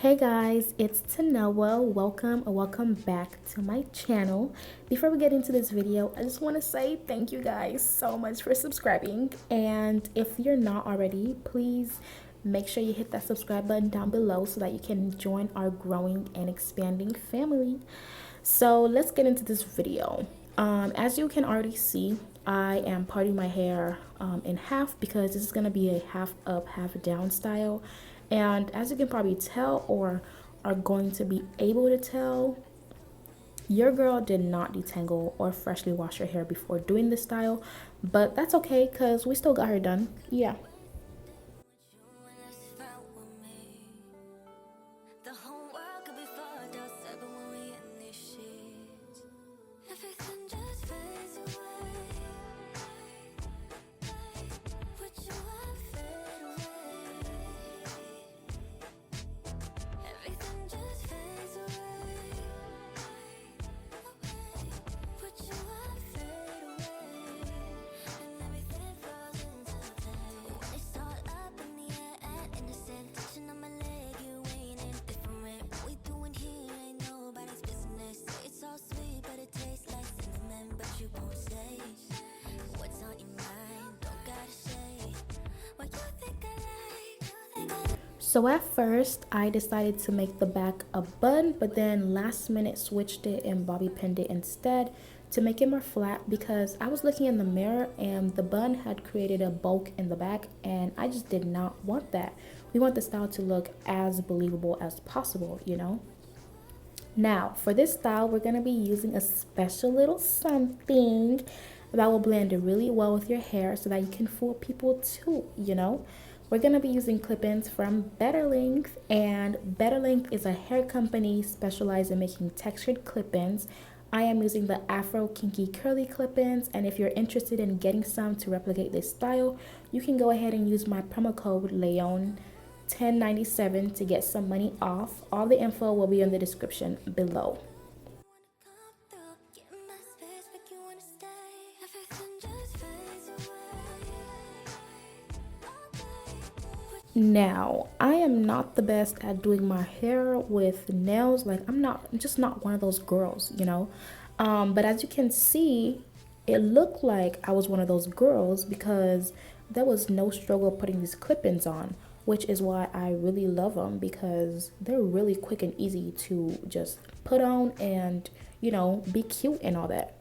Hey guys, it's Tanoa. Welcome back to my channel. Before we get into this video, I just want to say thank you guys so much for subscribing. And if you're not already, please make sure you hit that subscribe button down below so that you can join our growing and expanding family. So let's get into this video. As you can already see, I am parting my hair in half because this is going to be a half up, half down style. And as you can probably tell or are going to be able to tell, your girl did not detangle or freshly wash her hair before doing this style, but that's okay because we still got her done. Yeah. So at first I decided to make the back a bun, but then last minute switched it and bobby pinned it instead to make it more flat because I was looking in the mirror and the bun had created a bulk in the back and I just did not want that. We want the style to look as believable as possible, you know? Now, for this style, we're going to be using a special little something that will blend really well with your hair so that you can fool people too, you know? We're going to be using clip-ins from BetterLength, and BetterLength is a hair company specialized in making textured clip-ins. I am using the Afro Kinky curly clip-ins, and if you're interested in getting some to replicate this style, you can go ahead and use my promo code LEON 1097 to get some money off. All the info will be in the description below. Now, I am not the best at doing my hair with nails. Like I'm just not one of those girls, you know. But as you can see, it looked like I was one of those girls because there was no struggle putting these clip-ins on, which is why I really love them because they're really quick and easy to just put on and, you know, be cute and all that.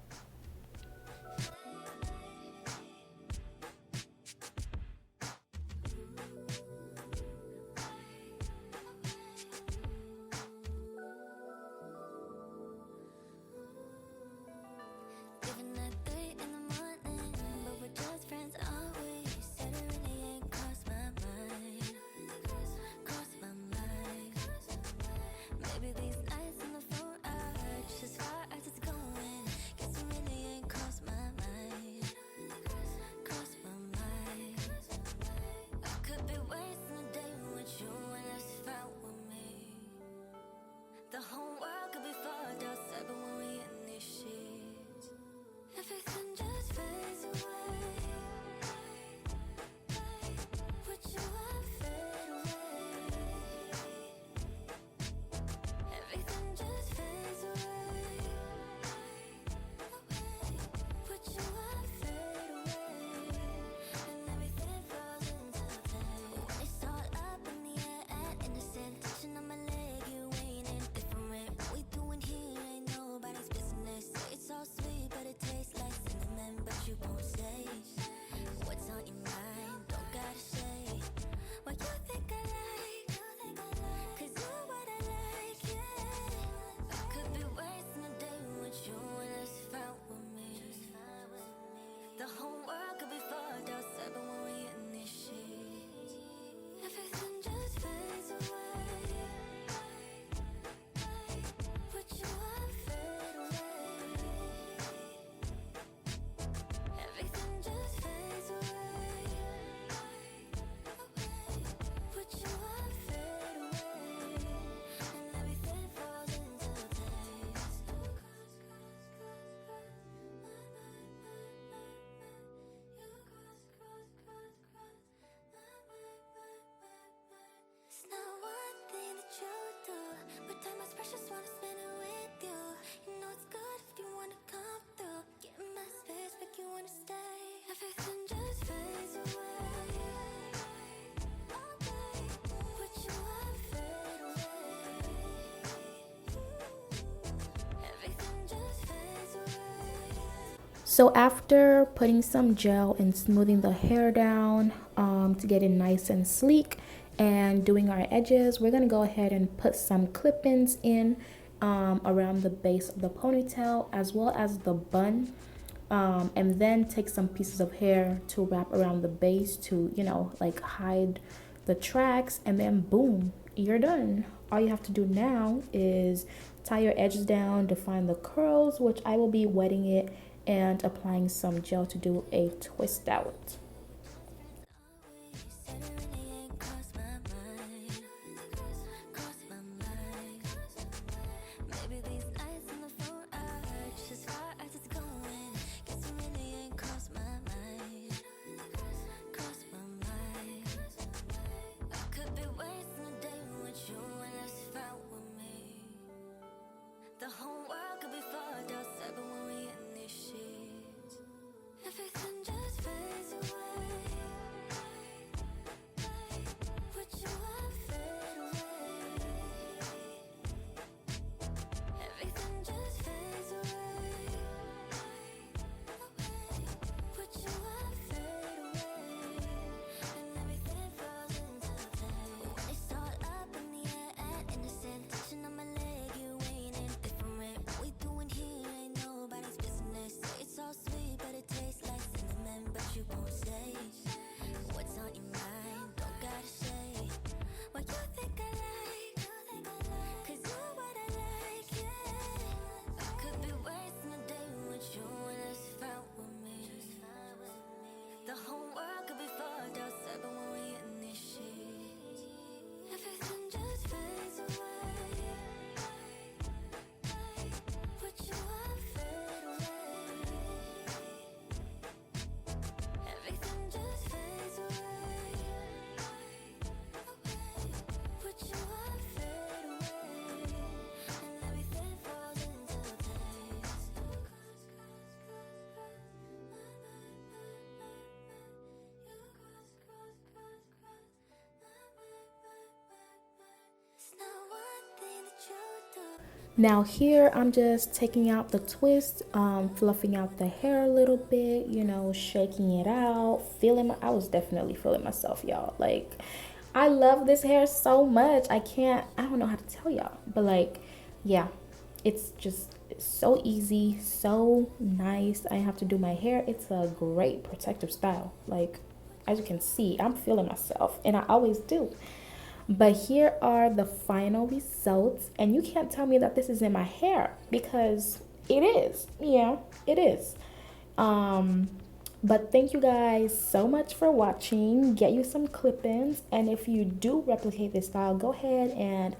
So after putting some gel and smoothing the hair down to get it nice and sleek and doing our edges, we're gonna go ahead and put some clip-ins in around the base of the ponytail as well as the bun, and then take some pieces of hair to wrap around the base to, you know, like hide the tracks, and then boom, you're done. All you have to do now is tie your edges down, define the curls, which I will be wetting it and applying some gel to do a twist out. The whole world could be fucked outside, but when we in these sheets, everything just fades away. Would you want fade away? Everything just fades away. Would you want fade away? And everything falls into place. When it's all up in the air and innocent, touching on my leg, you ain't in different. What we doing here ain't nobody's business. It's all sweet, but it tastes like cinnamon, but you won't say what's on your mind. Don't gotta say what you think I like, 'cause you're what I like, yeah. I could be wasting a day with you and it's fine with me. The whole world could be fucked outside, but when we in these sheets, everything just fades away. Would you want fade away? Everything just fades away. Would you want fade away? And everything falls into place. It's not one thing that you do. Now here I'm just taking out the twist, fluffing out the hair a little bit, you know, shaking it out, I was definitely feeling myself, y'all. Like, I love this hair so much. I don't know how to tell y'all, but like, yeah, it's so easy, so nice. I have to do my hair. It's a great protective style. Like, as you can see, I'm feeling myself, and I always do. But here are the final results, and you can't tell me that this is in my hair, because it is. Yeah, it is. But thank you guys so much for watching. Get you some clip-ins, and if you do replicate this style, go ahead and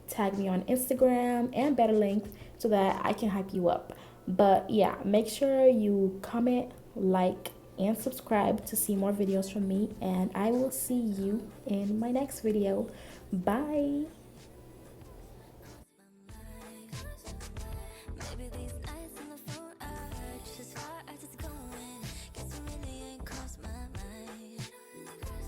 tag me on Instagram and BetterLength so that I can hype you up. But yeah, make sure you comment, like, and subscribe to see more videos from me, and I will see you in my next video. Bye.